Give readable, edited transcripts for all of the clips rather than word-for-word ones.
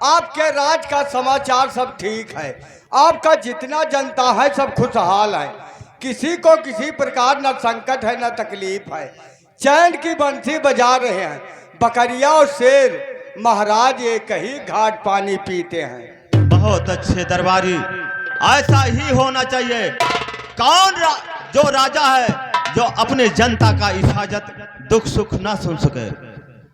आपके राज का समाचार सब ठीक है। आपका जितना जनता है सब खुशहाल है। किसी को किसी प्रकार न संकट है न तकलीफ है। चैन की बंसी बजा रहे हैं। बकरिया और शेर महाराज एक ही घाट पानी पीते हैं। बहुत अच्छे दरबारी, ऐसा ही होना चाहिए। जो राजा है जो अपने जनता का हिफाजत दुख सुख ना सुन सके।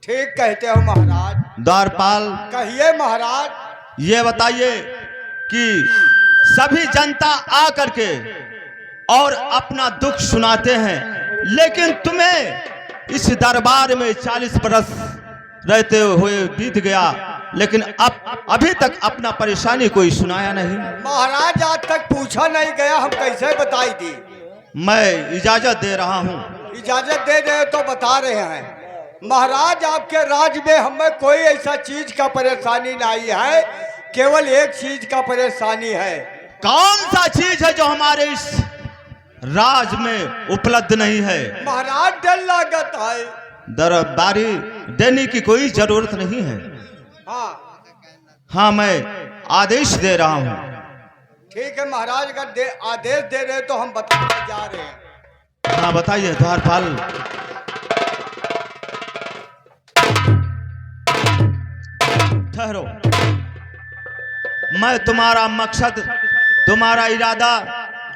ठीक कहते हो महाराज। द्वारपाल, कहिए महाराज। ये बताइए कि सभी जनता आकर के और अपना दुख सुनाते हैं, लेकिन तुम्हें इस दरबार में 40 बरस रहते हुए बीत गया, लेकिन अभी तक अपना परेशानी कोई सुनाया नहीं। महाराज आज तक पूछा नहीं गया, हम कैसे बताई दी। मैं इजाजत दे रहा हूँ। इजाजत दे रहे तो बता रहे हैं महाराज। आपके राज में हमें कोई ऐसा चीज का परेशानी नहीं है, केवल एक चीज का परेशानी है। कौन सा चीज है जो हमारे इस राज में उपलब्ध नहीं है? महाराज डर लागत है। दरबारी, देने की कोई जरूरत नहीं है। हाँ, मैं आदेश दे रहा हूँ। ठीक है महाराज, अगर आदेश दे रहे तो हम बताने जा रहे हैं। हाँ बताइए द्वारपाल। ठहरो, मैं तुम्हारा मकसद, तुम्हारा इरादा,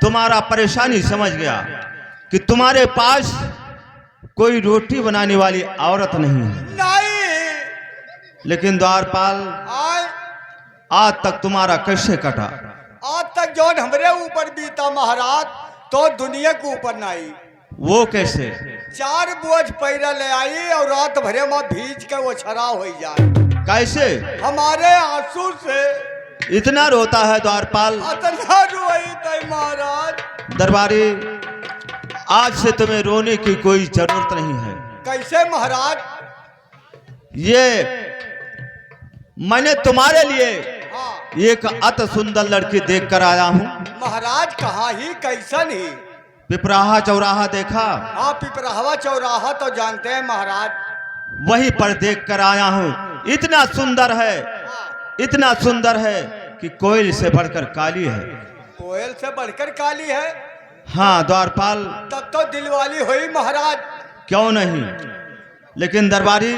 तुम्हारा परेशानी समझ गया कि तुम्हारे पास कोई रोटी बनाने वाली औरत नहीं है। नहीं। लेकिन द्वारपाल, आज तक तुम्हारा कैसे कटा? आज तक जो हमरे ऊपर बीता महाराज, तो दुनिया के ऊपर नहीं। वो कैसे? 4 बोझ पैरा ले आई और रात भरे में भीज के वो छरा हो जाए। कैसे? हमारे आंसू से। इतना रोता है द्वारपाल? इतना रोई थे महाराज। दरबारी, आज से तुम्हें रोने की कोई जरूरत नहीं है। कैसे महाराज? ये मैंने तुम्हारे लिए एक अति सुंदर लड़की देख कर आया हूँ। महाराज कहाँ ही, कैसन ही? पिपराहा चौराहा देखा? हाँ, पिपराहा चौराहा तो जानते हैं महाराज। वहीं पर देख कर आया हूँ। इतना सुंदर है, इतना सुंदर है कि कोयल से बढ़कर काली है। कोयल से बढ़कर काली है? हाँ द्वारपाल। तब तो दिलवाली हुई महाराज। क्यों नहीं? लेकिन दरबारी,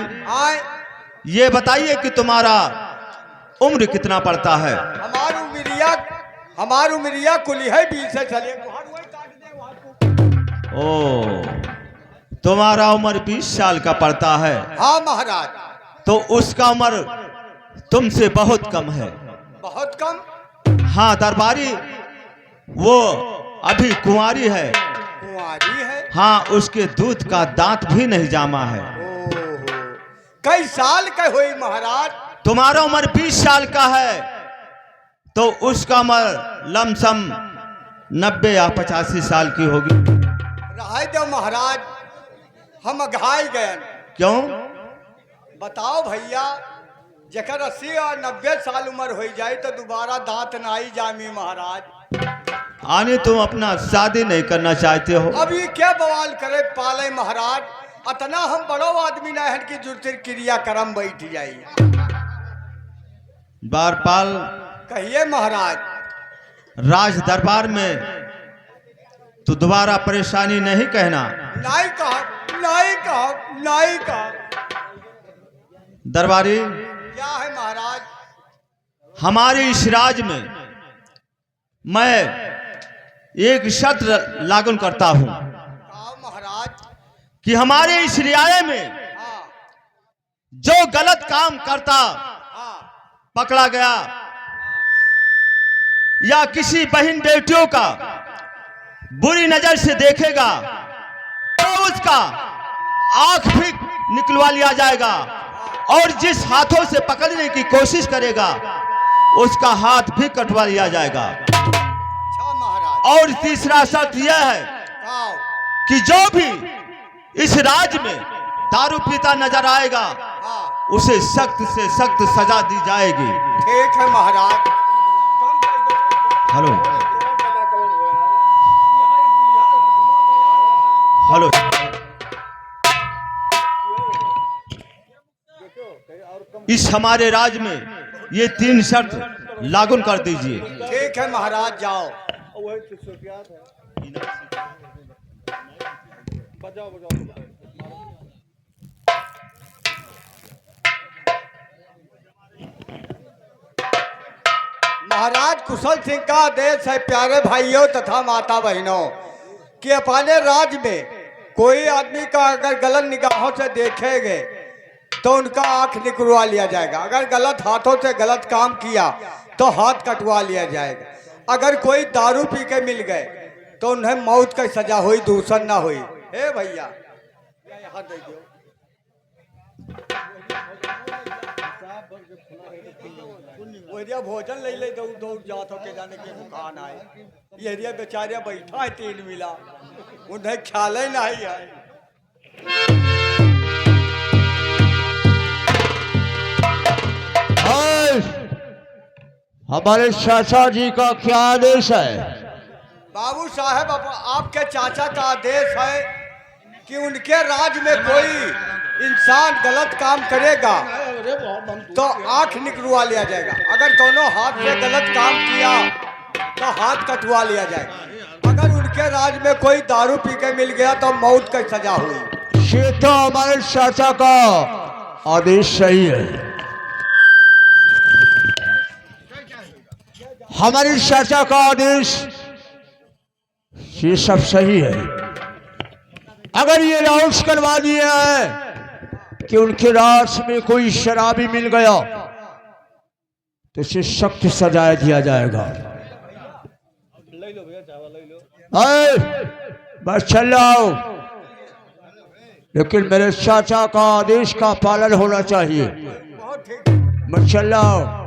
ये बताइए कि तुम्हारा उम्र कितना पड़ता है? हमारी उम्रिया कुली है 20 से चले। ओ, तुम्हारा उम्र 20 साल का पड़ता है? हाँ महाराज। तो उसका उम्र तुमसे बहुत कम है। बहुत कम? हाँ दरबारी, वो अभी कुंवारी है। कुंवारी है? हाँ, उसके दूध का दांत भी नहीं जामा है। कई साल का हुई महाराज? तुम्हारा उम्र 20 साल का है, तो उसका उम्र लमसम 90 या 85 साल की होगी। रह दो महाराज, हम घाई गए। क्यों? बताओ भैया, जकर 80 और 90 साल उम्र हो जाए तो दोबारा दांत नहीं जामी महाराज। आने तुम अपना शादी नहीं करना चाहते हो? अभी क्या बवाल करे पाले महाराज, अतना हम बड़ो आदमी नहीं है कि जुर्तिर क्रिया कर्म बैठ जाई। द्वारपाल, कहिए महाराज। राज दरबार में तो दोबारा परेशानी नहीं कहना। नहीं कहा, नहीं कहा, नहीं कहा। दरबारी, क्या है महाराज? हमारे इस राज में मैं एक शर्त लागू करता हूं महाराज कि हमारे इस रियाये में जो गलत काम करता पकड़ा गया या किसी बहन बेटियों का बुरी नजर से देखेगा तो उसका आंख भी निकलवा लिया जाएगा, और जिस हाथों से पकड़ने की कोशिश करेगा उसका हाथ भी कटवा लिया जाएगा। और तीसरा शर्त यह है कि जो भी इस राज्य में दारू पीता नजर आएगा उसे सख्त से सख्त सजा दी जाएगी। ठीक है महाराज। हेलो हेलो, इस हमारे राज्य में ये 3 शर्त लागू कर दीजिए। ठीक है महाराज, जाओ। महाराज कुशल सिंह का आदेश है, प्यारे भाइयों तथा माता बहनों, कि अपने राज्य में कोई आदमी का अगर गलत निगाहों से देखेंगे तो उनका आंख निकलवा लिया जाएगा। अगर गलत हाथों से गलत काम किया तो हाथ कटवा लिया जाएगा। अगर कोई दारू पी के मिल गए तो उन्हें मौत की सजा हुई, दूषण ना हुई। हे भैया यहाँ दे दो। ओरिया भोजन ले ले, दौड़ दौड़ जात होके जाने के दुकान आए। ये एरिया बेचारे बैठा है 3 मिला, उन्हें ख्याल ही नहीं है। हमारे चाचा जी का क्या आदेश है? बाबू साहब, आपके चाचा का आदेश है कि उनके राज्य में कोई इंसान गलत काम करेगा तो आंख निकलवा लिया जाएगा। अगर दोनों हाथ से गलत काम किया तो हाथ कटवा लिया जाएगा। अगर उनके राज्य में कोई दारू पी के मिल गया तो मौत की सजा हुई। ये तो हमारे चाचा का आदेश सही है। हमारे चाचा का आदेश ये सब सही है। अगर ये अनाउंस करवा दिया है कि उनके राज्य में कोई शराबी मिल गया तो इसे सख्त सजा दिया जाएगा। बस चल जाओ, लेकिन मेरे चाचा का आदेश का पालन होना चाहिए। बस चल जाओ।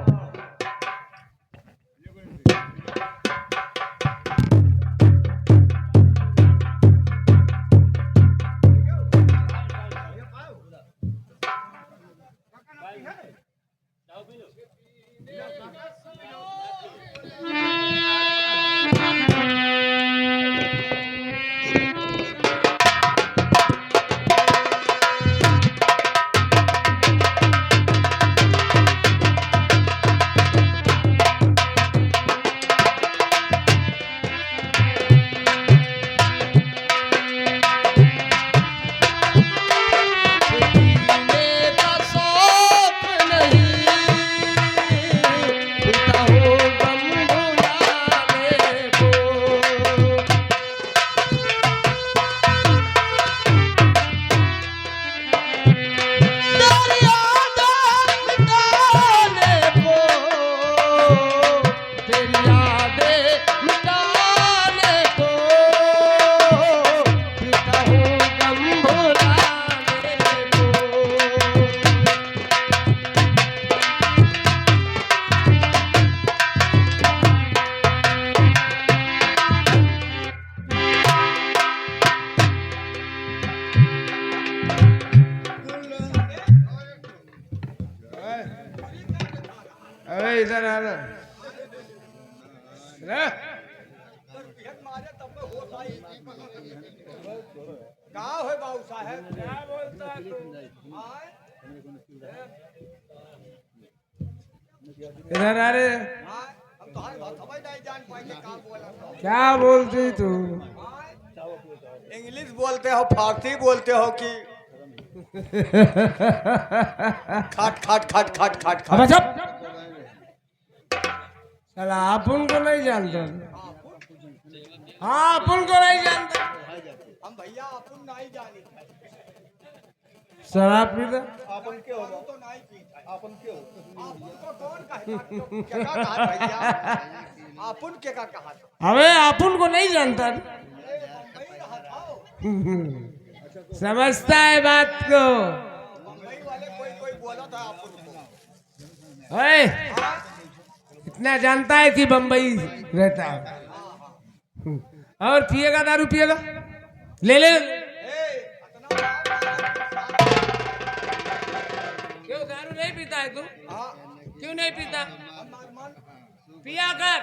इधर आ रहा गाँव है बाबू साहब, क्या बोलता है तू? इधर आ रे। हम तो समझ नहीं जान पाएंगे क्या बोला। क्या बोलती तू? इंग्लिश बोलते हो, फारसी बोलते हो कि खाट खाट खाट खाट खाट अब खाट। सब साला अपन को नहीं जानता। हाँ, अपन को नहीं जानता। हम भैया अपन नहीं जानी शराब पीता अपन के हो तो नहीं पीता। अपन के हो अपन को कौन कहेगा? क्या कहा भैया? अपन के का कहा? अबे अपन को नहीं जानता। समझता है बात को। मुंबई वाले कोई बोला था अपन को। ओए, इतना जानता है कि बम्बई रहता है। और पिएगा, दारू पिएगा? ले ले। क्यों दारू नहीं पीता है तू? क्यों नहीं पीता? पिया कर।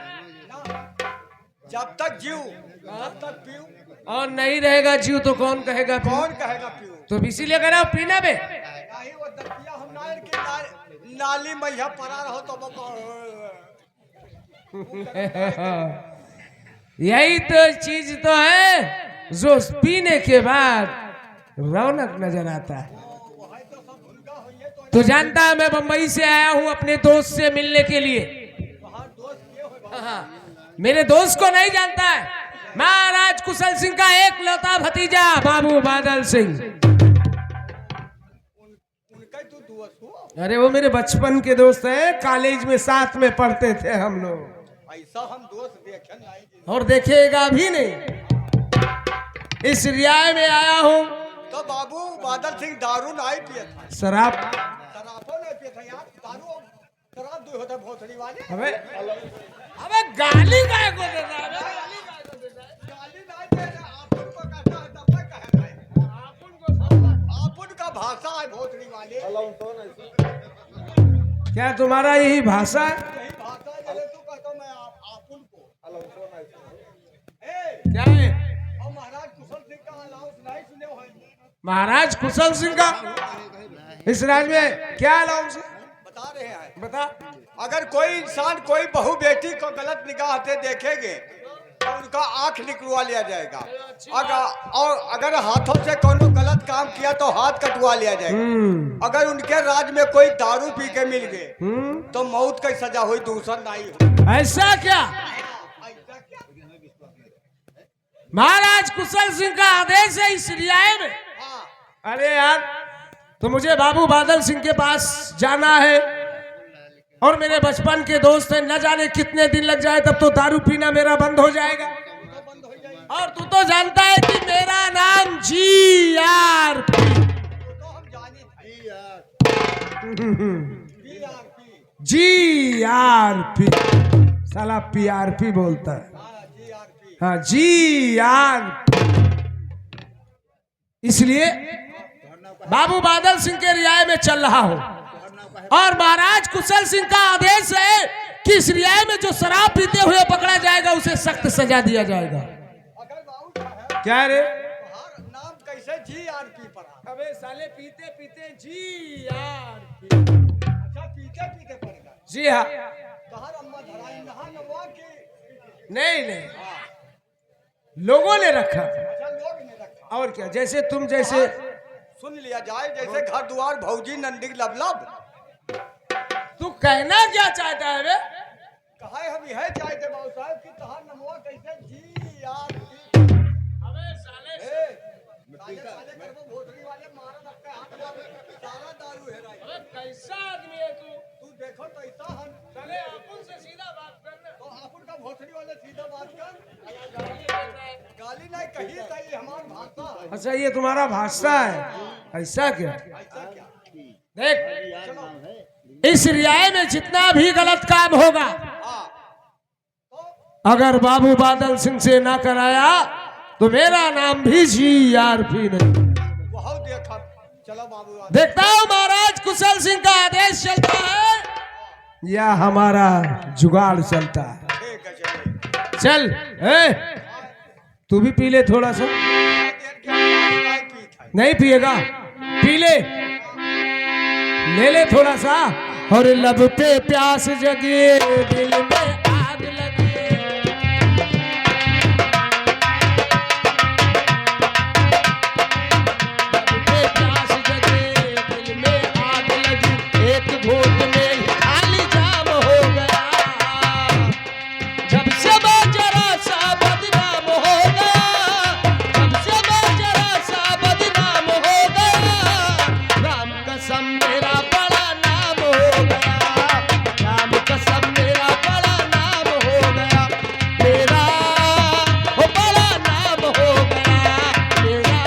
जब तक जीव तब तक पीऊ। और नहीं रहेगा जीव तो कौन कहेगा पीऊ? कौन कहेगा पीऊ? तो इसीलिए कह रहा हूं पीना बे। नहीं वो दतिया हम नायर के नाली मैया परा रहो तो यही तो चीज तो है जो पीने के बाद रौनक नजर आता है। तो जानता है मैं बंबई से आया हूं अपने दोस्त से मिलने के लिए। हाँ, मेरे दोस्त को नहीं जानता है, महाराज कुशल सिंह का एक लौता भतीजा बाबू बादल सिंह। अरे वो मेरे बचपन के दोस्त हैं, कॉलेज में साथ में पढ़ते थे हम लोग। ऐसा हम दोस्त देखे नहीं और देखेगा भी नहीं। इस रियाय में आया हूँ तो बाबू बादल सिंह दारू नहीं पिए था, शराब। शराबो नहीं पिए थे यार, दारू शराब दो होता भोसड़ी वाले। अबे गाली काय को देता है? गाली नहीं देना, आपन को कहता है तब तक कहना है। आपन का भाषा है भोसड़ी वाले। क्या तुम्हारा यही भाषा है? यही भाषा है, जैसे तू कहता मैं आपन को। क्या है? और महाराज कुशल सिंह का अलाउंस नहीं सुने हो? महाराज कुशल सिंह का इस राज्य में क्या अलाउंस है? बता रहे हैं। बता। अगर कोई इंसान कोई बहू बेटी को गलत निगाह से देखेंगे तो उनका आंख निकलवा लिया जाएगा। और अगर हाथों से कोनो गलत काम किया तो हाथ कटवा लिया जाएगा। अगर उनके राज में कोई दारू पी के मिल गए तो मौत की सजा हुई, दूसरा नहीं हो। ऐसा क्या? महाराज कुशल सिंह का आदेश है इस रियाय में? अरे यार, तो मुझे बाबू बादल सिंह के पास जाना है और मेरे बचपन के दोस्त हैं, न जाने कितने दिन लग जाए तब तो दारू पीना मेरा बंद हो जाएगा। और तू तो जानता है कि मेरा नाम GRP। GRP साला PRP बोलता है। हाँ, GRP। इसलिए बाबू बादल सिंह के रियाय में चल रहा हूं और महाराज कुशल सिंह का आदेश है कि इस रियाय में जो शराब पीते हुए पकड़ा जाएगा उसे सख्त सजा दिया जाएगा। क्या रे? नाम कैसे GRP पड़ा? अबे साले पीते पीते GRP। अच्छा, पीते पीते पड़ेगा। जी हाँ। कहाँ अम्मा धराई नहा नवा के? नहीं, लोगों ने रखा। अच्छा, लोग ने रखा। और क्या, जैसे तुम जैसे सुन लिया जाए, जैसे घर द्वार भौजी नंदी लबलब। तू कहना क्या चाहता है बे? कहा हम यह चाहते बाबू साहब कि तहार नमवा कैसे GRP। अबे साले साले करबो भोसड़ी वाले मारा रखते हाथ में सारा दारू है। अबे कैसा आदमी है तू? तू देखो तो ऐसा हम चले अपन से सीधा बात करना। तो आपन का भोसड़ी वाले सीधा बात कर। गाली नहीं कही सही, हमार भाषा है। अच्छा, ये तुम्हारा भाषा है? ऐसा क्या? ऐसा क्या? देख, इस रियाय में जितना भी गलत काम होगा अगर बाबू बादल सिंह से ना कराया तो मेरा नाम भी GRP नहीं। बहुत देखा। चलो बाबू, देखता हूँ महाराज कुशल सिंह का आदेश चलता है या हमारा जुगाड़ चलता है। ठीक है, चलिए। चल, तू भी पी ले थोड़ा सा। नहीं पिएगा? पी ले, ले ले थोड़ा सा। और लब पे प्यास जगी, दिल में आग लगी। लब पे प्यास जगी, दिल में आग लगी। एक घूंट में ही खाली जाम हो गया। जब से मैं जरा सा बदनाम हो गया, जब से मैं जरा सा बदनाम हो गया। राम कसम मेरा बड़ा नाम हो गया, राम कसम मेरा बड़ा नाम हो गया। मेरा वो बड़ा नाम हो गया मेरा।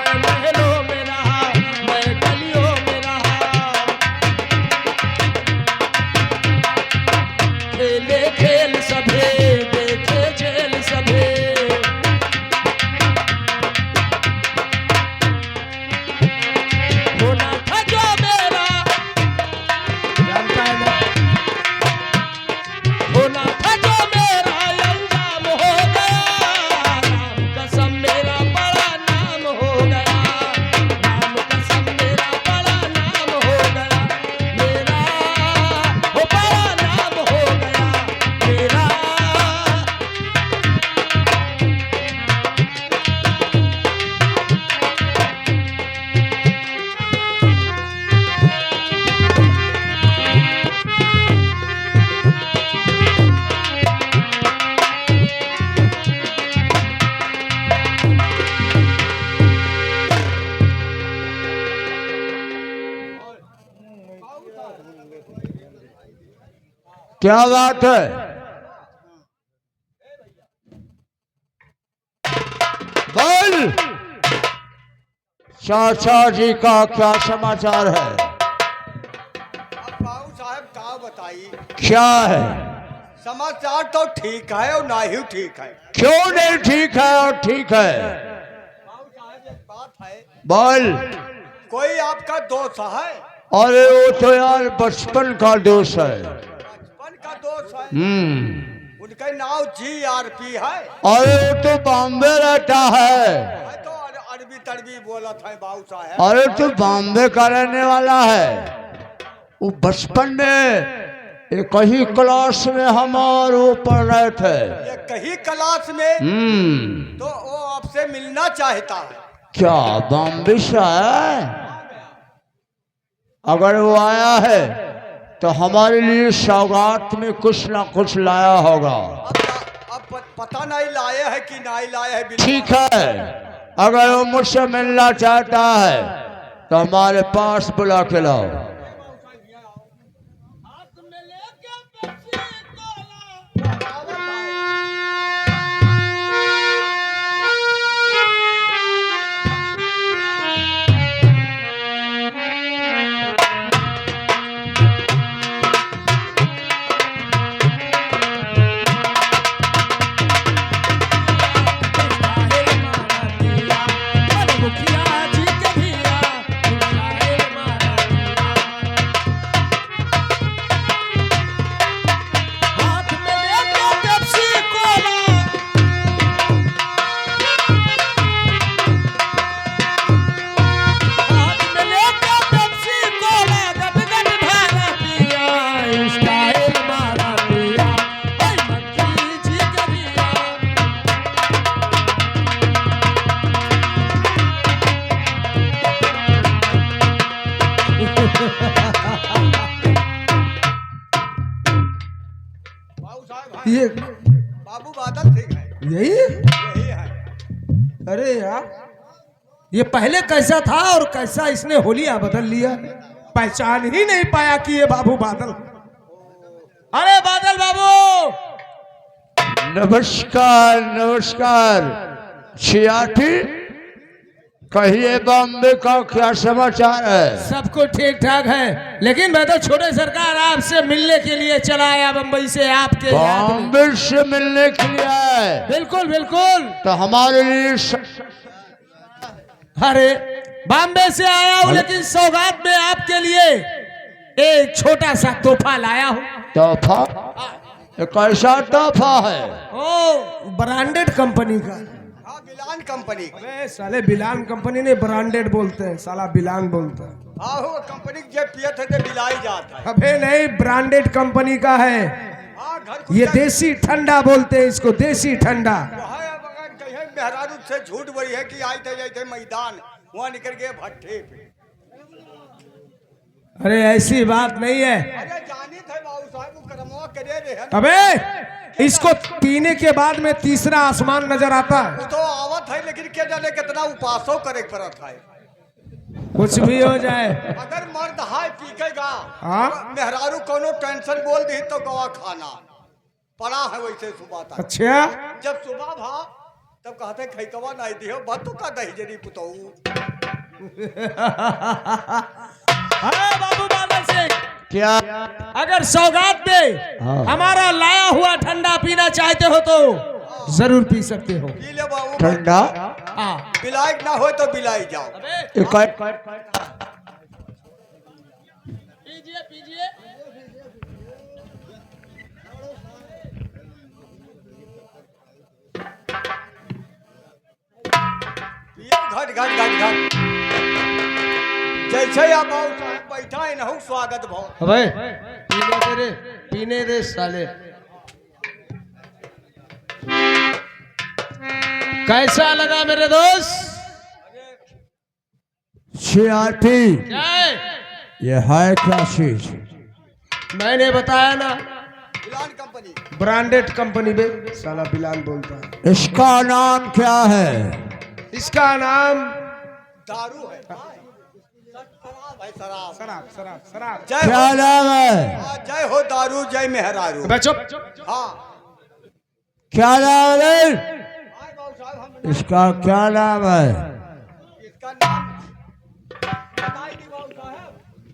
मैं महलों में रहा, मैं गलियों में रहा। खेले खेल सभे, देखे झेल सभे। होना था जो मेरा, जानता है ना? क्या बात है? बोल चाचा जी का क्या समाचार है? अब बाबू साहब का बताइए, क्या है? समाचार तो ठीक है और ना ही ठीक है। क्यों नहीं ठीक है और ठीक है? बाबू साहब एक बात है, बोल। कोई आपका दोस्त है? अरे वो तो यार बचपन का दोस्त है। बचपन का दोस्त है? उनका नाम GRP है। अरे वो तो बॉम्बे रहता है। है तो अरबी तड़बी बोला था बाबू साहब। अरे तो बॉम्बे का रहने वाला है। वो बचपन में एक ही क्लास में हम और वो पढ़ रहे थे। ये कहीं क्लास में? तो वो आपसे मिलना चाहता है। क्या बॉम्बे से है? अगर वो आया है तो हमारे लिए सौगात में कुछ ना कुछ लाया होगा। अब पता नहीं लाए है कि नहीं लाए है। ठीक है, अगर वो मुझसे मिलना चाहता है तो हमारे पास बुला के लाओ। ये बाबू बादल सिंह है। यही है। अरे यार, ये पहले कैसा था और कैसा इसने होलिया बदल लिया, पहचान ही नहीं पाया कि ये बाबू बादल। अरे बादल बाबू, नमस्कार नमस्कार। छियाठी, कहिए बॉम्बे का क्या समाचार है? सबको ठीक ठाक है, लेकिन मैं तो छोटे सरकार आपसे मिलने के लिए चला आया बम्बई से आपके याद में। बॉम्बे से मिलने के लिए आए? बिल्कुल बिल्कुल। तो हमारे लिए अरे बॉम्बे से आया हूँ, लेकिन सौगात में आपके लिए एक छोटा सा तोहफा लाया हूँ। तोहफा? कैसा तोहफा है? ओ, ब्रांडेड कंपनी का। हाँ, बिलान कंपनी। अबे साले बिलान कंपनी ने ब्रांडेड बोलते हैं, साला बिलान बोलता है। हाँ, वो कंपनी के पियत है तो बिलाई जाता है। अबे नहीं, ब्रांडेड कंपनी का है। हाँ, घर ये देसी ठंडा बोलते हैं इसको, देसी ठंडा। मेहरारू से झूठ बड़ी है कि आए थे मैदान, वहाँ निकल गए भट्टे पे। अरे ऐसी बात नहीं है। अरे जानी थे बाबू साहब, वो करमवा करे रहे हैं। अबे इसको पीने के बाद में तीसरा आसमान नजर आता है। वो तो आवत है, लेकिन क्या जाने कितना उपासों करे पड़त है। कुछ भी हो जाए, अगर मर्द हाय पीकेगा, हाँ? मेहरारू कोनो टेंशन बोल दी तो गवा खाना पड़ा है वैसे सुबह तक। अच्छा, जब सुबह भा तब कहते खैकवा नहीं दियो, बातों का दही जरी पुतऊ। अरे बाबू बादल सिंह, क्या? अगर सौगात में हमारा लाया हुआ ठंडा पीना चाहते हो तो जरूर पी सकते हो। पी ले बाबू। ठंडा? हाँ, बिलाई ना हो तो बिलाई जाओ। पीजिए पीजिए। घट घट घट घट जैसे आप बैठा है ना, स्वागत भाव। अबे पीने दे रे, पीने दे साले। कैसा लगा मेरे दोस्त? छियाठी, जय। ये है क्या चीज? मैंने बताया ना, बिलान कंपनी। ब्रांडेड कंपनी में। साला बिलान बोलता है। इसका नाम क्या है? इसका नाम दारू है। शराब। शराब शराब शराब। जय क्या हो, नाम है? हाँ, जय हो दारू, जय मेहरारू। अबे चुप। हाँ क्या नाम है? हाँ, बाबू साहब, हम इसका क्या नाम है? इसका नाम बताइए बाबू साहब।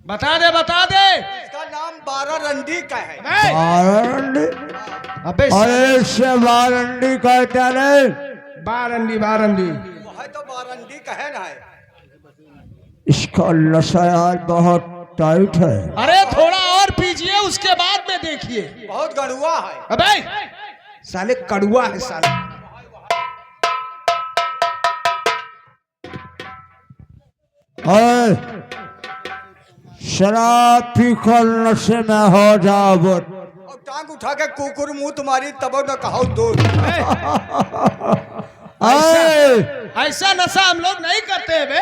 बता दे। इसका नाम 12 रंडी का है। बारंडी? अबे अरे इससे बारंडी कहते हैं। बारंडी। वो है तो 12 रंडी का है ना है। इसका नशा यार बहुत टाइट है। अरे थोड़ा और पीजिए, उसके बाद में देखिए। बहुत गड़ुआ है। अबे साले कड़ुआ है साले। अरे शराब पीकर नशे में हो जाओ। और टांग उठा के कुकुर मुंह तुम्हारी तब न कहो दूर। अरे ऐसा नशा हम लोग नहीं करते हैं बे।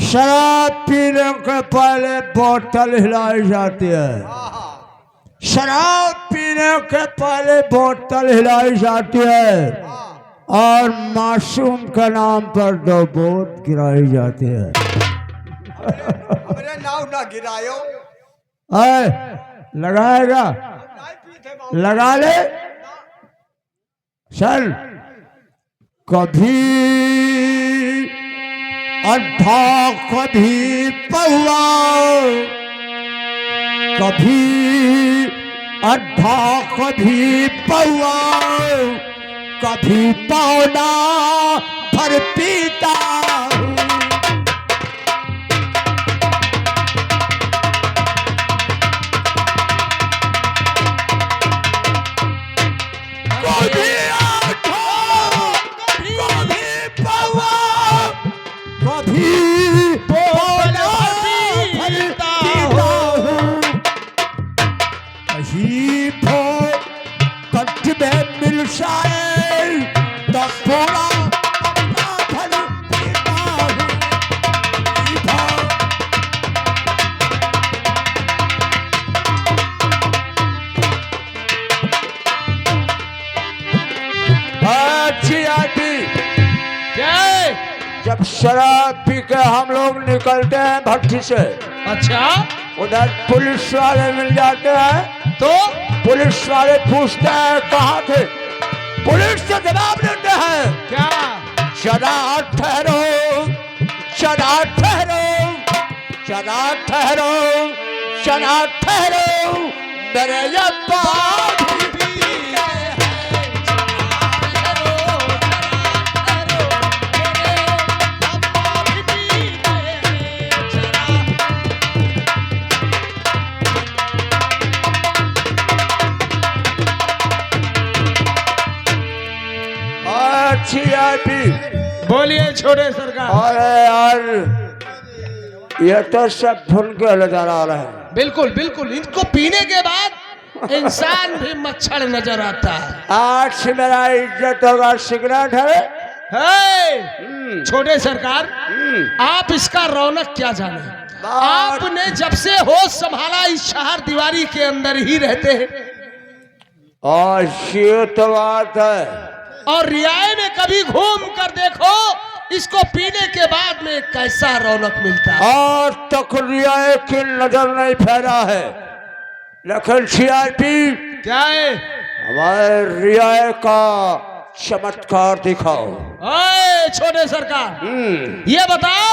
शराब पीने के पहले बोतल हिलाई जाती है। हाँ हाँ शराब पीने के पहले बोतल हिलाई जाती है और मासूम के नाम पर 2 बोत गिराई जाती है। हमरे नाव ना गिरायो। अरे लगाएगा? नहीं पीते बाबू। लगा ले चल। कभी अड्ढा कभी पौआ, कभी अड्ढा कभी पौआ, कभी पौना भर पीता हूँ। कभी अड्ढा कभी पौआ, कभी पौना भर पीता हूँ। कहीं भोर कट में मिल जाए तो थोड़ा अपना भर पीता हूँ। अच्छी आदमी क्या है? जब शराब पी के हम लोग निकलते हैं भट्टी से, अच्छा उधर पुलिस वाले मिल जाते हैं तो पुलिस वाले पूछते हैं कहाँ थे? पुलिस से जवाब देते हैं क्या? जरा ठहरो, जरा ठहरो, जरा ठहरो, जरा ठहरो, मेरे अब्बा भी पीते हैं। अच्छी आदमी बोलिए छोटे सरकार। अरे यार ये तो सब भूल के नजर आ रहे हैं। बिल्कुल बिल्कुल, इनको पीने के बाद इंसान भी मच्छर नजर आता है। आज से मेरा इज्जत होगा। सिगरेट है? हे! छोटे सरकार, आप इसका रौनक क्या जाने? आपने जब से होश संभाला इस शहर दीवारी के अंदर ही रहते हैं और ये तो बात है। और रियाए में कभी घूम कर देखो, इसको पीने के बाद में कैसा रौनक मिलता है। आज तक रियाए की नजर नहीं फैला है, लेकिन सीआईपी क्या है? हमारे रियाए का चमत्कार दिखाओ। ओए छोटे सरकार, ये बताओ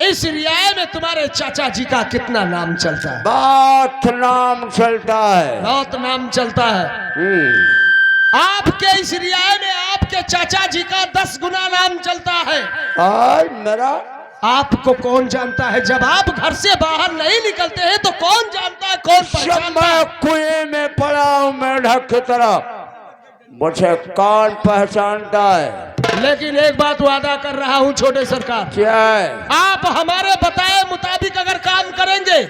इस रियाए में तुम्हारे चाचा जी का कितना नाम चलता है? बहुत नाम चलता है। बहुत नाम चलता है। आपके इस रियाए में आपके चाचा जी का 10 गुना नाम चलता है। और मेरा आपको कौन जानता है? जब आप घर से बाहर नहीं निकलते हैं तो कौन जानता है, कौन जब पहचानता है? मैं कुएं में पड़ा हूं मेढक की तरह, मुझे कौन पहचानता है? लेकिन एक बात वादा कर रहा हूं छोटे सरकार, क्या है? आप हमारे बताए मुताबिक अगर काम करेंगे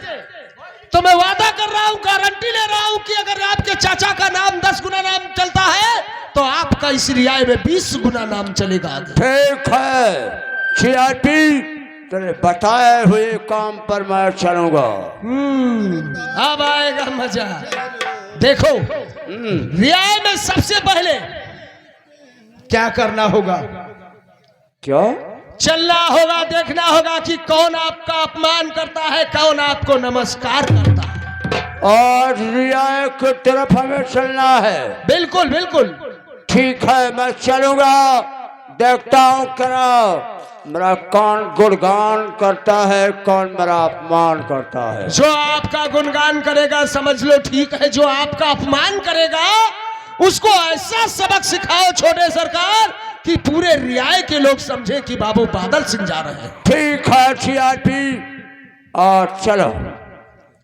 तो मैं वादा कर रहा हूं, गारंटी ले रहा हूं कि अगर आपके चाचा का नाम 10 गुना नाम चलता है तो आपका इस रियाए में 20 गुना नाम चलेगा। ठीक है सीआईपी, तेरे बताए हुए काम पर मैं चलूंगा। अब आएगा मजा। देखो रियाए में सबसे पहले क्या करना होगा? क्या? चलना होगा, देखना होगा कि कौन आपका अपमान करता है, कौन आपको नमस्कार करता है। और रियाय की तरफ हमें चलना है। बिल्कुल बिल्कुल। ठीक है, मैं चलूंगा, देखता हूँ क्या मेरा कौन गुणगान करता है, कौन मेरा अपमान करता है। जो आपका गुणगान करेगा समझ लो ठीक है, जो आपका अपमान करेगा उसको ऐसा सबक सिखाओ छोटे सरकार कि पूरे रियाय के लोग समझे कि बाबू बादल सिंह जा रहे हैं। ठीक है सीआरपी, और चलो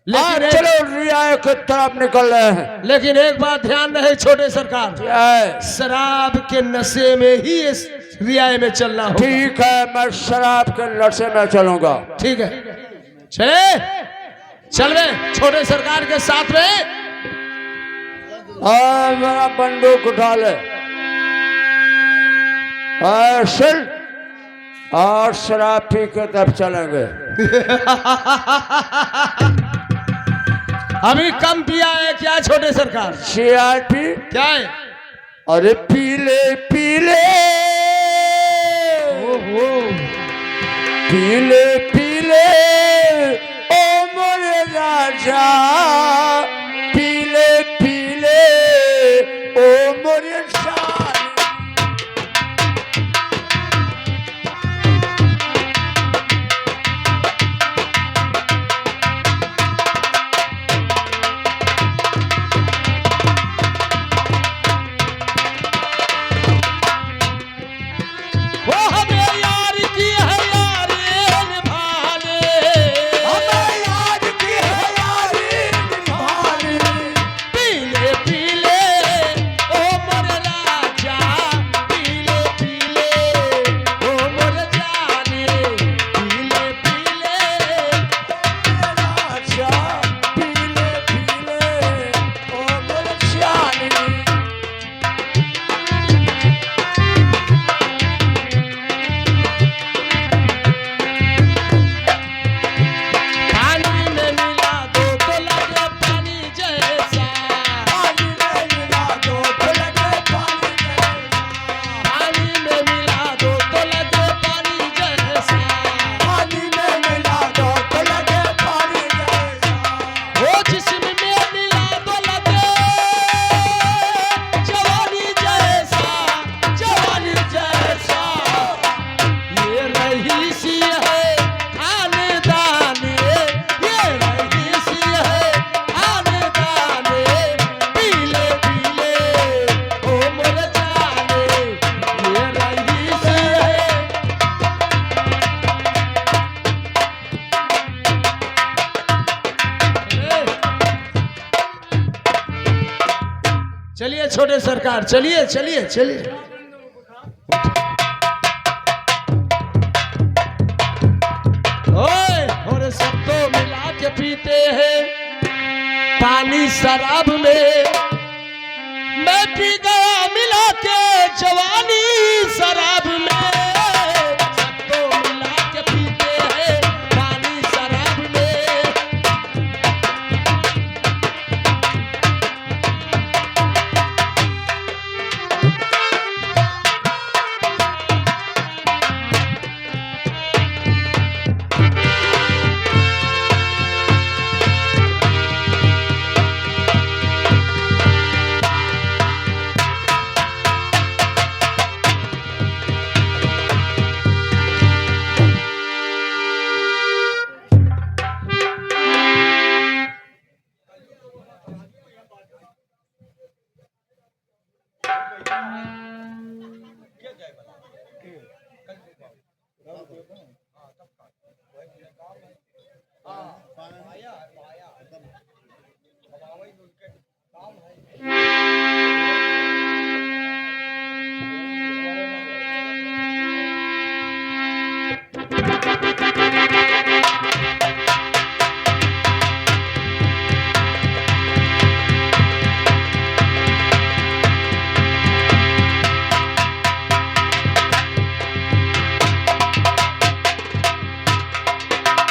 चलो रियाय की तरफ निकल रहे हैं। लेकिन एक बात ध्यान रहे छोटे सरकार, शराब के नशे में ही इस रियाय में चलना होगा। ठीक है, मैं शराब के नशे में चलूंगा। ठीक है, चले चल रहे छोटे सरकार के साथ में। और मेरा बंदूक उठा ले और शराब पी के तब चलेंगे। अभी कम पिया है क्या छोटे सरकार? सीआरपी क्या है? अरे पीले पीले पीले पीले ओ मोरे राजा, पीले पीले ओ मोरे शान। चलिए छोटे सरकार, चलिए चलिए चलिए। ओए और सब तो मिला के पीते हैं पानी शराब में, मैं पी गया मिला के जवानी शराब में। सब तो मिला के पीते हैं पानी शराब में।